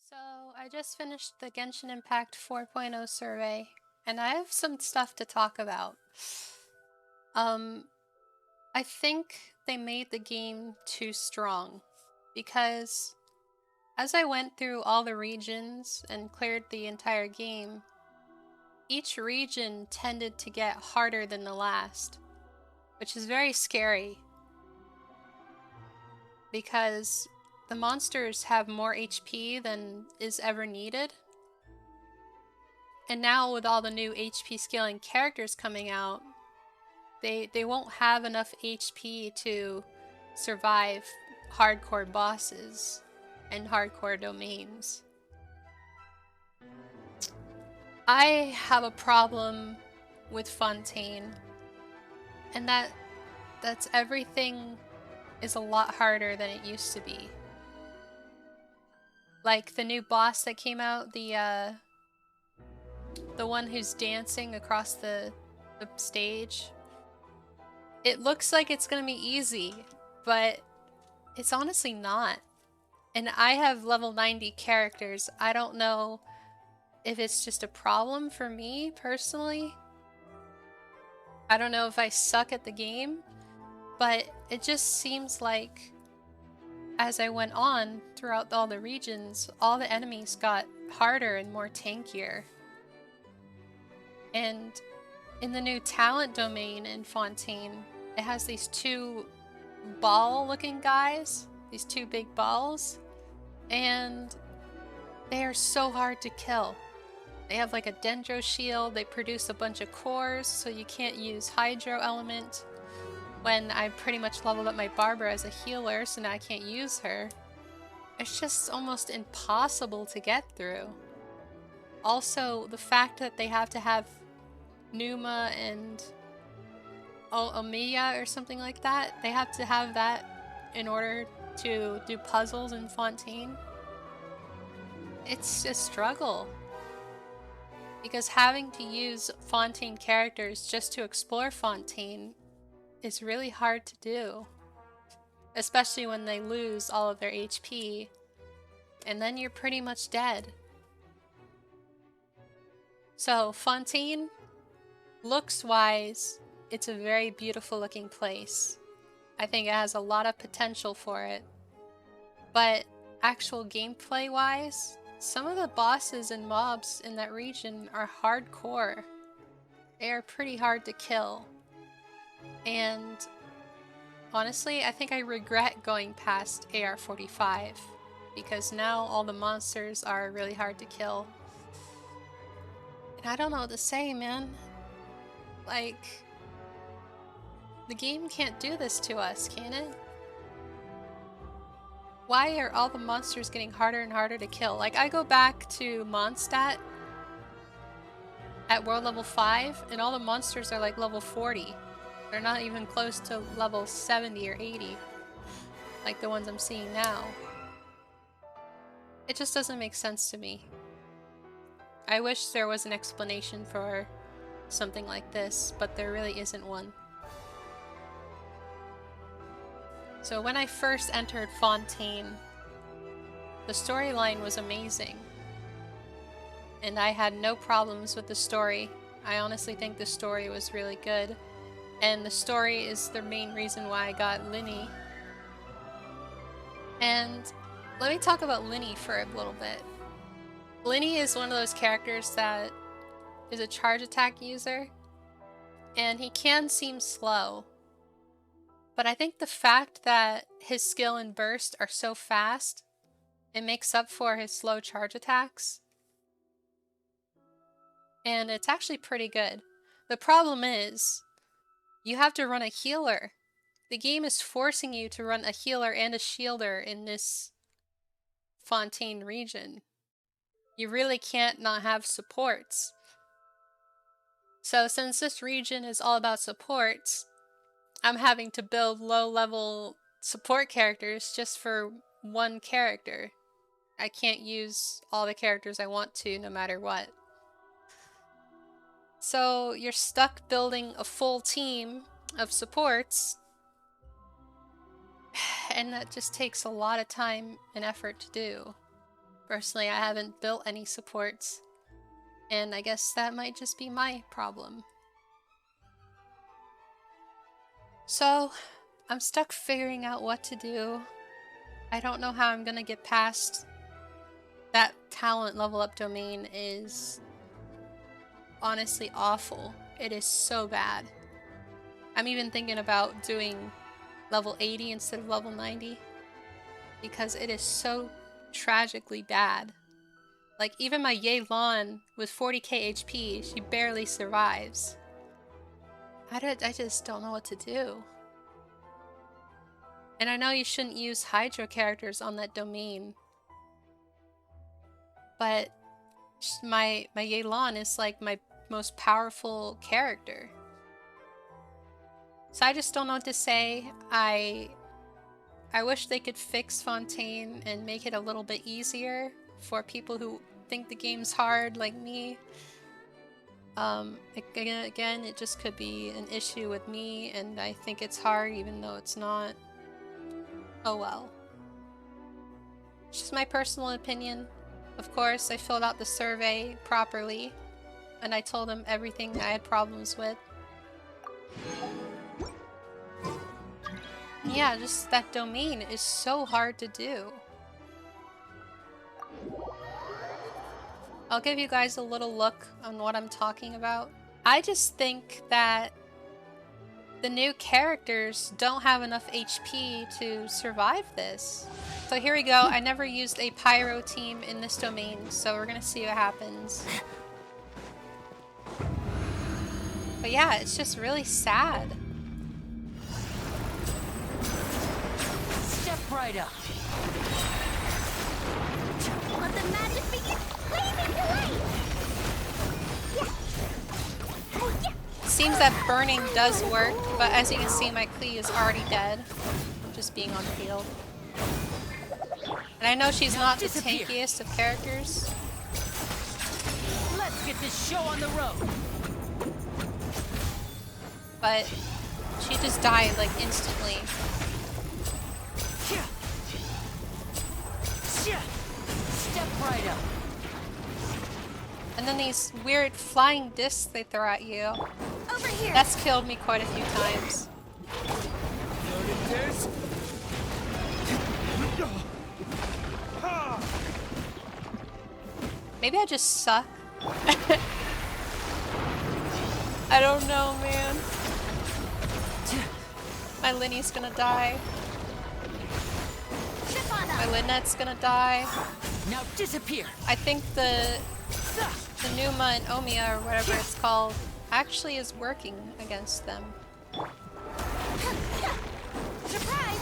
So I just finished the Genshin Impact 4.0 survey, and I have some stuff to talk about. Um, I think they made the game too strong because as I went through all the regions and cleared the entire game, each region tended to get harder than the last, which is very scary because the monsters have more HP than is ever needed. And now with all the new HP scaling characters coming out, they won't have enough HP to survive hardcore bosses and hardcore domains. I have a problem with Fontaine, and that's everything is a lot harder than it used to be. Like the new boss that came out, the one who's dancing across the stage. It looks like it's gonna be easy, but it's honestly not. And I have level 90 characters. I don't know if it's just a problem for me personally. I don't know if I suck at the game, but it just seems like as I went on throughout all the regions, all the enemies got harder and more tankier. And in the new talent domain in Fontaine, it has these two ball-looking guys, these two big balls, and they are so hard to kill. They have like a dendro shield, they produce a bunch of cores, so you can't use hydro element. When I pretty much leveled up my Barbara as a healer, so now I can't use her. It's just almost impossible to get through. Also, the fact that they have to have Numa and Omiya or something like that, they have to have that in order to do puzzles in Fontaine. It's a struggle. Because having to use Fontaine characters just to explore Fontaine is really hard to do. Especially when they lose all of their HP, and then you're pretty much dead. So Fontaine, looks-wise, it's a very beautiful looking place. I think it has a lot of potential for it. But actual gameplay-wise, some of the bosses and mobs in that region are hardcore. They are pretty hard to kill. And honestly, I think I regret going past AR-45 because now all the monsters are really hard to kill. And I don't know what to say, man. Like, the game can't do this to us, can it? Why are all the monsters getting harder and harder to kill? Like, I go back to Mondstadt at world level 5, and all the monsters are like level 40. They're not even close to level 70 or 80, like the ones I'm seeing now. It just doesn't make sense to me. I wish there was an explanation for something like this, but there really isn't one. So when I first entered Fontaine, the storyline was amazing. And I had no problems with the story. I honestly think the story was really good. And the story is the main reason why I got Lyney. And let me talk about Lyney for a little bit. Lyney is one of those characters that is a charge attack user, and he can seem slow. But I think the fact that his skill and burst are so fast, it makes up for his slow charge attacks. And it's actually pretty good. The problem is, you have to run a healer. The game is forcing you to run a healer and a shielder in this Fontaine region. You really can't not have supports. So since this region is all about supports, I'm having to build low-level support characters just for one character. I can't use all the characters I want to, no matter what. So you're stuck building a full team of supports, and that just takes a lot of time and effort to do. Personally, I haven't built any supports, and I guess that might just be my problem. So, I'm stuck figuring out what to do. I don't know how I'm gonna get past that talent level up domain is honestly awful. It is so bad. I'm even thinking about doing level 80 instead of level 90 because it is so tragically bad. Like, even my Yelan with 40k HP, she barely survives. I just don't know what to do. And I know you shouldn't use Hydro characters on that domain, but my Yelan is like my most powerful character. So I just don't know what to say. I wish they could fix Fontaine and make it a little bit easier for people who think the game's hard like me. Again, it just could be an issue with me, and I think it's hard even though it's not. Oh well. It's just my personal opinion. Of course, I filled out the survey properly, and I told them everything I had problems with. Yeah, just that domain is so hard to do. I'll give you guys a little look on what I'm talking about. I just think that the new characters don't have enough HP to survive this. So here we go. I never used a pyro team in this domain, so we're gonna see what happens. But yeah, it's just really sad. Step right up. Let the magic begin. Blazing to light. Yeah. Oh yeah. Seems that burning does work, but as you can see, my Klee is already dead from just being on the field. And I know she's not the tankiest of characters. Let's get this show on the road. But she just died like instantly. Step right up. And then these weird flying discs they throw at you. Over here. That's killed me quite a few times. Maybe I just suck. I don't know, man. My Lyney's gonna die. My Lynette's gonna die. Now disappear. I think the Numa and Omiya, or whatever it's called, actually is working against them. Surprise!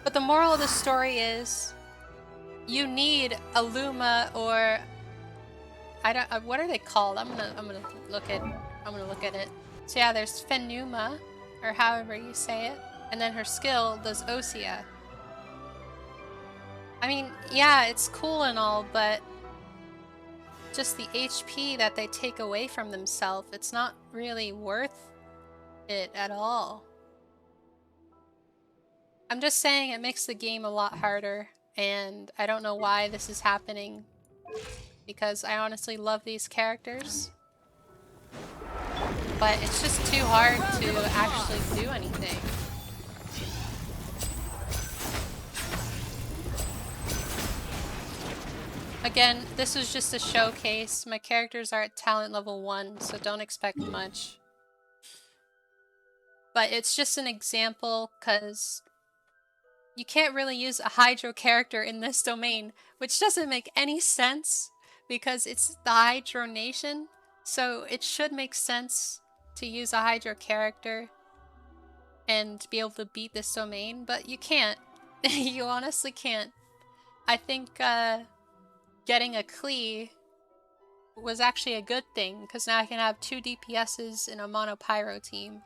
But the moral of the story is, you need a Luma or what are they called? I'm gonna look at it. So yeah, there's Fenuma, or however you say it, and then her skill does Osea. I mean, yeah, it's cool and all, but just the HP that they take away from themselves, it's not really worth it at all. I'm just saying it makes the game a lot harder, and I don't know why this is happening, because I honestly love these characters. But it's just too hard to actually do anything. Again, this was just a showcase. My characters are at talent level 1, so don't expect much. But it's just an example, because you can't really use a Hydro character in this domain, which doesn't make any sense, because it's the Hydro Nation, so it should make sense to use a Hydro character and be able to beat this domain, but you can't. You honestly can't. I think getting a Klee was actually a good thing, because now I can have 2 DPSs in a mono pyro team.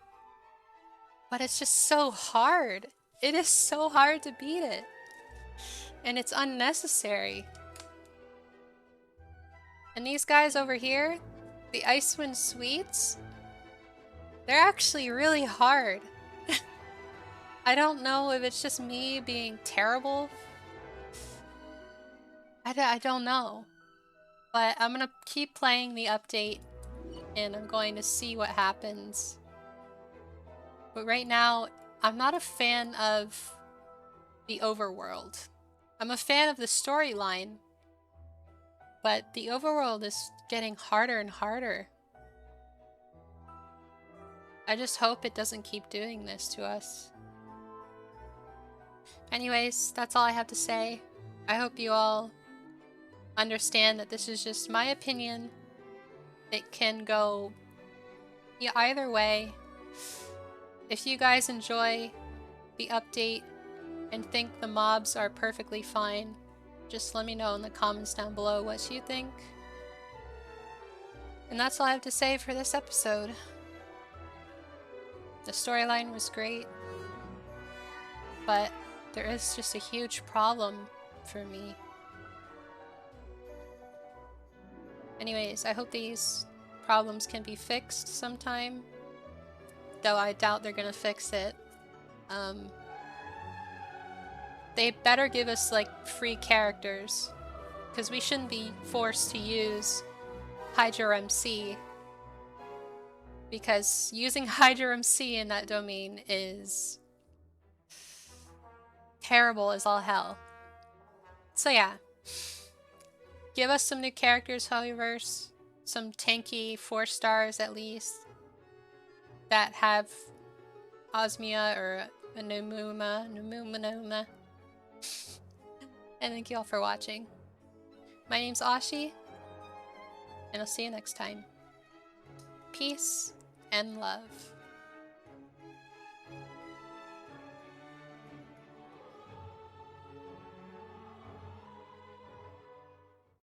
But it's just so hard. It is so hard to beat it. And it's unnecessary. And these guys over here, the Icewind Sweets, they're actually really hard. I don't know if it's just me being terrible, I don't know. But I'm gonna keep playing the update and I'm going to see what happens. But right now, I'm not a fan of the overworld. I'm a fan of the storyline, but the overworld is getting harder and harder. I just hope it doesn't keep doing this to us. Anyways, that's all I have to say. I hope you all understand that this is just my opinion. It can go either way. If you guys enjoy the update and think the mobs are perfectly fine, just let me know in the comments down below what you think. And that's all I have to say for this episode. The storyline was great, but there is just a huge problem for me. Anyways, I hope these problems can be fixed sometime, though I doubt they're gonna fix it. They better give us like free characters, because we shouldn't be forced to use HydroMC, because using HydroMC in that domain is terrible as all hell. So yeah, give us some new characters, Holyverse. Some tanky 4 stars at least that have Osmia or a Numuma. And thank you all for watching. My name's Ashi, and I'll see you next time. Peace and love.